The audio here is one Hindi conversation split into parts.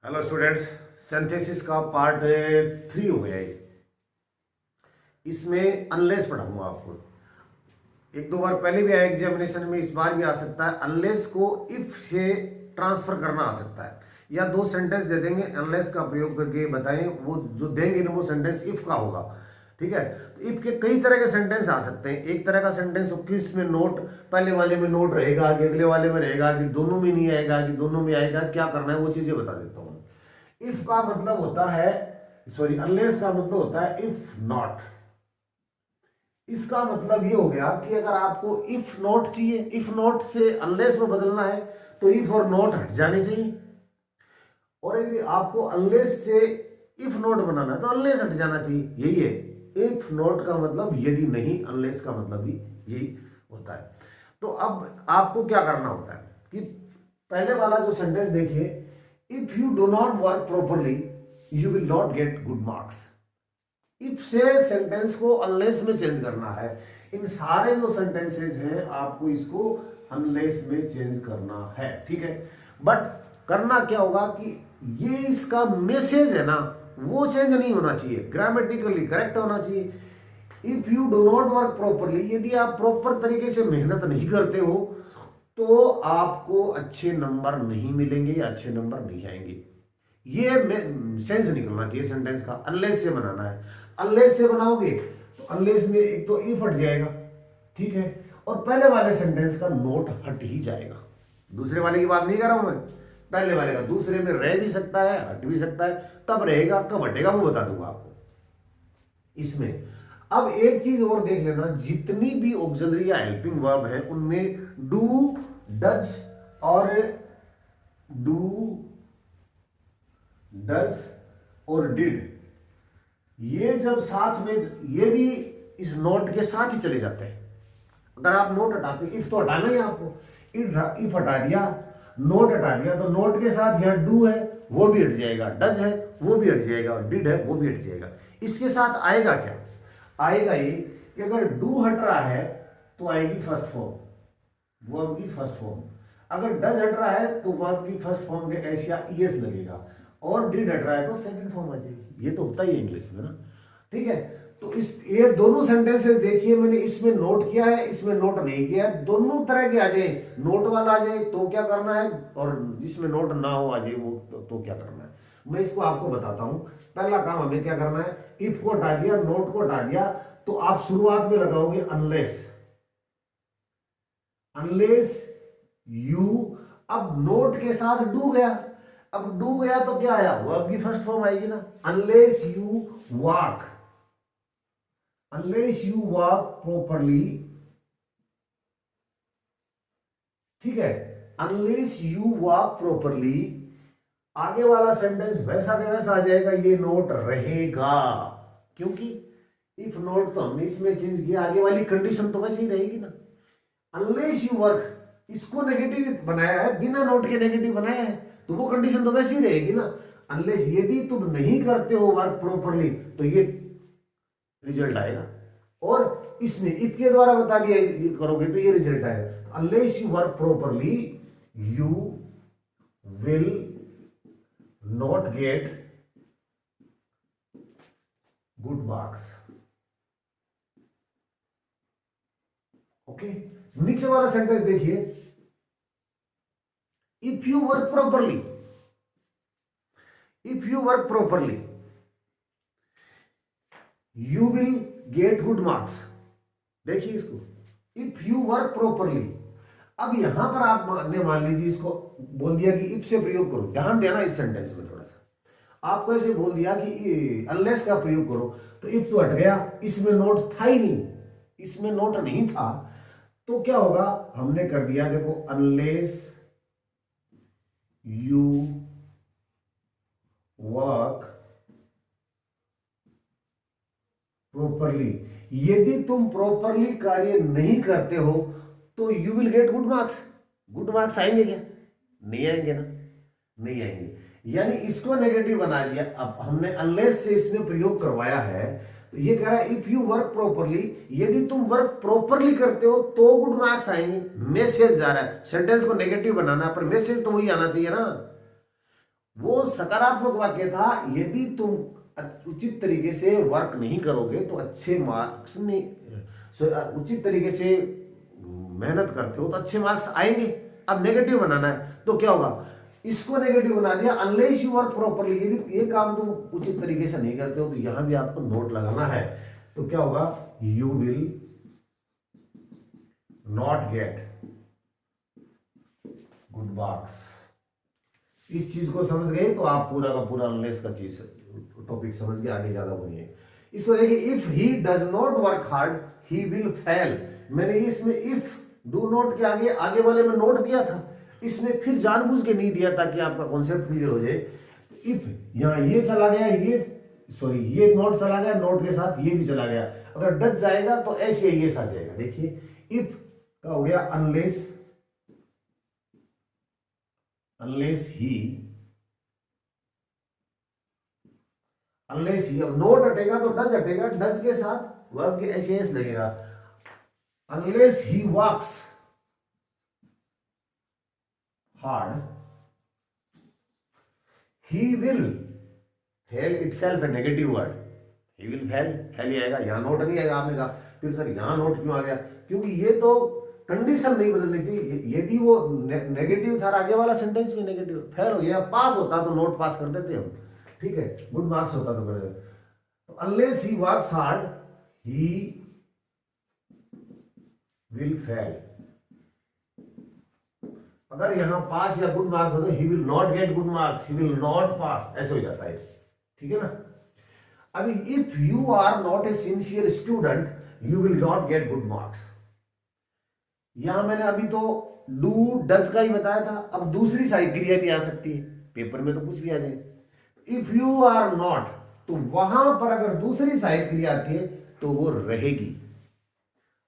हेलो स्टूडेंट्स, सिंथेसिस का पार्ट 3 हो गया है। इसमें अनलेस पढ़ाऊंगा आपको। एक दो बार पहले भी आया एग्जामिनेशन में, इस बार भी आ सकता है। अनलेस को इफ से ट्रांसफर करना आ सकता है, या दो सेंटेंस दे देंगे अनलेस का प्रयोग करके बताएं। वो जो देंगे ना वो सेंटेंस इफ का होगा, ठीक है। तो इफ के कई तरह के सेंटेंस आ सकते हैं। एक तरह का सेंटेंस किसमें नोट, पहले वाले में नोट रहेगा कि अगले वाले में रहेगा कि दोनों में नहीं आएगा कि दोनों में आएगा, क्या करना है वो चीजें बता देता हूं। इफ का मतलब होता है, सॉरी, अनलेस का मतलब होता है इफ नॉट। इसका मतलब ये हो गया कि अगर आपको इफ नॉट चाहिए, इफ नॉट से अनलेस में बदलना है तो इफ और नॉट हट जाने चाहिए। और यदि आपको अनलेस से इफ नॉट बनाना है तो अनलेस हट जाना चाहिए। यही है इफ नॉट का मतलब, यदि नहीं। अनलेस का मतलब भी यही होता है। तो अब आपको क्या करना होता है कि पहले वाला जो सेंटेंस देखिए, if you do not work properly you will not get good marks. If से सेंटेंस को अनलेस में चेंज करना है। इन सारे जो सेंटेंसेज हैं आपको इसको अनलेस में चेंज करना है, ठीक है। बट करना क्या होगा कि ये इसका मैसेज है ना, वो चेंज नहीं होना चाहिए, ग्रामेटिकली करेक्ट होना चाहिए। If you do not work properly, यदि आप प्रॉपर तरीके से मेहनत नहीं करते हो तो आपको अच्छे नंबर नहीं मिलेंगे या अच्छे नंबर नहीं आएंगे। ये सेंस निकलना चाहिए सेंटेंस का। अनलेस से बनाना है। अनलेस से बनाओगे तो अनलेस में एक तो इफ हट जाएगा, ठीक है, और पहले वाले सेंटेंस का नोट हट ही जाएगा। दूसरे वाले की बात नहीं कर रहा हूं मैं, पहले वाले का। दूसरे में रह भी सकता है, हट भी सकता है। तब रहेगा, कब हटेगा वो बता दूंगा आपको इसमें। अब एक चीज और देख लेना, जितनी भी ऑक्सिलरी या हेल्पिंग वर्ब है उनमें डू, डज और डू, डज और डिड, ये जब साथ में, ये भी इस नोट के साथ ही चले जाते हैं। अगर आप नोट हटाते, इफ तो हटाना ही आपको, इफ हटा दिया, नोट हटा दिया, तो नोट के साथ यहां डू है वो भी हट जाएगा, डज है वो भी हट जाएगा, और डिड है वो भी हट जाएगा। इसके साथ आएगा क्या? आएगा ये कि अगर डू हट रहा है तो आएगी फर्स्ट फॉर्म, वर्ब की फर्स्ट फॉर्म। अगर डज हट रहा है तो वर्ब की फर्स्ट फॉर्म के एस या ईएस लगेगा, और डिड हट रहा है तो सेकंड फॉर्म आ जाएगी। ये तो होता ही है इंग्लिश में ना, ठीक है। तो इस ये दोनों सेंटेंसेस देखिए, मैंने इसमें नोट किया है, इसमें नोट नहीं किया है। दोनों तरह के आ जाए, नोट वाला आ जाए तो क्या करना है, और जिसमें नोट ना हो आ जाए वो तो क्या करना है, मैं इसको आपको बताता हूं। पहला काम हमें क्या करना है, इफ को हटा दिया, नोट को हटा दिया, तो आप शुरुआत में लगाओगे अनलेस। अनलेस यू, अब नोट के साथ डू गया, अब डू गया तो क्या आया, वर्ब की फर्स्ट फॉर्म आएगी ना, unless you walk, unless you walk properly, ठीक है, अनलेस यू वॉक प्रॉपरली। आगे वाला सेंटेंस वैसा का वैसा आ जाएगा, ये नोट रहेगा, क्योंकि इफ नोट तो हमने इसमें चेंज किया, आगे वाली कंडीशन तो वैसे ही रहेगी ना। अनलेस यू वर्क, इसको नेगेटिव बनाया है, बिना नोट के नेगेटिव बनाया है, तो वो कंडीशन तो वैसे ही रहेगी ना। अनलेस, यदि तुम नहीं करते हो वर्क प्रॉपरली तो ये रिजल्ट आएगा, और इसमें इफ के द्वारा बता दिया ये करोगे तो ये रिजल्ट आएगा। Unless you work properly you will not get good marks. Okay, नीचे वाला सेंटेंस देखिए, if you work properly, if you work properly you will get good marks. देखिए इसको, इफ यू वर्क प्रॉपरली। अब यहां पर आपने मान लीजिए इसको बोल दिया कि इफ से प्रयोग करो, ध्यान देना इस सेंटेंस में थोड़ा सा। आपको ऐसे बोल दिया कि अनलेस का प्रयोग करो, तो इफ तो हट गया, इसमें नोट था ही नहीं, इसमें नोट नहीं था, तो क्या होगा, हमने कर दिया, देखो, अनलेस यू वर्क प्रॉपरली, यदि तुम प्रॉपरली कार्य नहीं करते हो तो you will get good marks. Good marks आएंगे क्या? नहीं आएंगे ना, नहीं आएंगे। यानी इसको नेगेटिव बना दिया। अब हमने अनलेस से इसमें प्रयोग करवाया है, तो ये कह रहा है इफ यू वर्क प्रॉपरली, यदि तुम वर्क प्रॉपरली करते हो तो गुड मार्क्स आएंगे। मैसेज जा रहा है, सेंटेंस को नेगेटिव बनाना है पर मैसेज तो वही आना चाहिए ना। वो सकारात्मक वाक्य था, यदि तुम उचित तरीके से वर्क नहीं करोगे तो अच्छे मार्क्स नहीं, उचित तरीके से मेहनत करते हो तो अच्छे मार्क्स आएंगे। अब नेगेटिव बनाना है तो क्या होगा, इसको नेगेटिव बना दिया, अनलेस यू वर्क प्रॉपरली, यदि ये काम तुम उचित तरीके से नहीं करते हो तो यहां भी आपको नोट लगाना है। तो क्या होगा, you will not get good marks. इस चीज को समझ गए तो आप पूरा का पूरा अनलेस का चीज टॉपिक समझ गए, आगे ज्यादा बोलिए। इसको देखिए, if he does not work hard he will fail. मैंने इसमें इफ डू नॉट के आगे आगे वाले में नोट दिया था, इसमें फिर जानबूझ के नहीं दिया ताकि आपका कॉन्सेप्ट क्लियर हो जाए। इफ यहां ये चला गया, ये नोट चला गया, नोट के साथ ये भी चला गया, अगर डच जाएगा तो ऐसे ये आ जाएगा। देखिए इफ का हो गया अनलेस ही, अब नोट हटेगा तो डच हटेगा, डच के साथ वर्ब के एस लगेगा। Unless he works hard he will fail itself, a negative word, he will fail he आएगा, यहां नोट नहीं आएगा। आपने कहा फिर सर यहां नोट क्यों आ गया, क्योंकि ये तो कंडीशन नहीं बदलनी चाहिए। यदि वो नेगेटिव था, आगे वाला सेंटेंस भी नेगेटिव, फेल हो गया, पास होता तो नोट पास कर देते हम, ठीक है, गुड मार्क्स होता तो कर देते। तो unless he works hard he will fail. अगर यहां पास या गुड मार्क्स हो तो he will not get good marks, he will not pass, ऐसे हो जाता है, ठीक है ना। अभी if you are not a sincere student you will not get good marks. यहां मैंने अभी तो डू डज का ही बताया था, अब दूसरी सारी क्रिया भी आ सकती है, पेपर में तो कुछ भी आ जाए। इफ यू आर नॉट, तो वहां पर अगर दूसरी साइड क्रिया आती है तो वो रहेगी।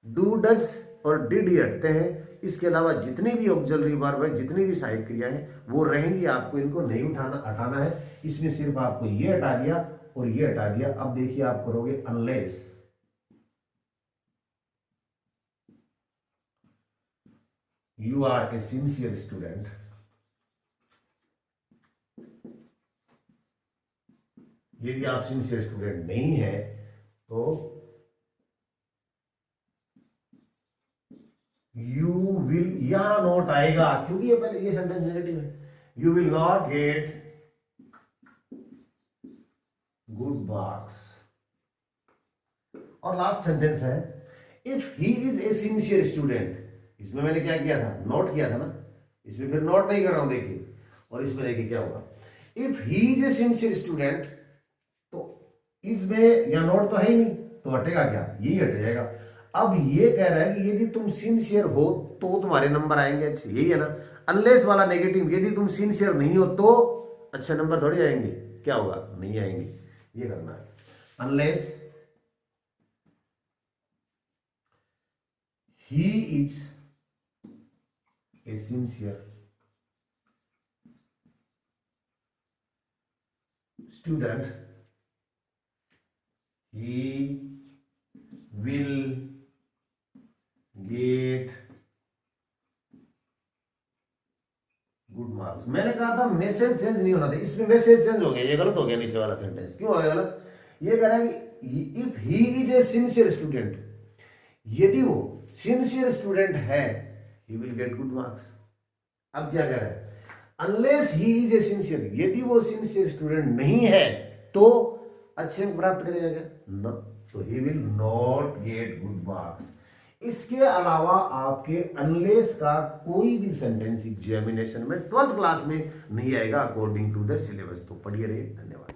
डू डज और डिड ही हटते हैं, इसके अलावा जितनी भी ऑक्सिलरी वर्ब है, जितनी भी साइड क्रिया है वो रहेंगी, आपको इनको नहीं हटाना है। इसमें सिर्फ आपको ये हटा दिया और ये हटा दिया। अब देखिए आप करोगे unless you are a sincere student, यदि आप सिंसियर स्टूडेंट नहीं है तो यू विल, यहां नोट आएगा क्योंकि ये पहले ये सेंटेंस नेगेटिव है, you will not get good marks. और लास्ट सेंटेंस है if he is a sincere student. इसमें मैंने क्या किया था, नोट किया था ना, इसमें फिर नोट नहीं कर रहा हूं, देखिए। और इसमें देखिए क्या होगा, if he is a sincere student, तो इसमें या नोट तो है ही नहीं, तो हटेगा क्या, यही हट जाएगा। अब ये कह रहा है कि यदि तुम सिंसियर हो तो तुम्हारे नंबर आएंगे अच्छे, यही है ना। अनलेस वाला नेगेटिव, यदि तुम सिंसियर नहीं हो तो अच्छे नंबर थोड़ी आएंगे, क्या होगा, नहीं आएंगे, ये करना है। Unless he is a sincere student he will get good marks. मैंने कहा था मैसेज चेंज नहीं होना था, इसमें मैसेज चेंज हो गया, ये गलत हो गया नीचे वाला सेंटेंस। क्यों हो गया गलत, ये कह रहा है कि if he is a sincere student, यदि वो सिंसियर स्टूडेंट है he will get good marks. अब क्या कह रहा है, unless he is a sincere, यदि वो सिंसियर स्टूडेंट नहीं है तो अच्छे अंक प्राप्त करेगा क्या, ना, तो he will not get good marks. इसके अलावा आपके अनलेस का कोई भी सेंटेंस एग्जामिनेशन में 12th क्लास में नहीं आएगा अकॉर्डिंग टू द सिलेबस। तो पढ़िए रहिए, धन्यवाद।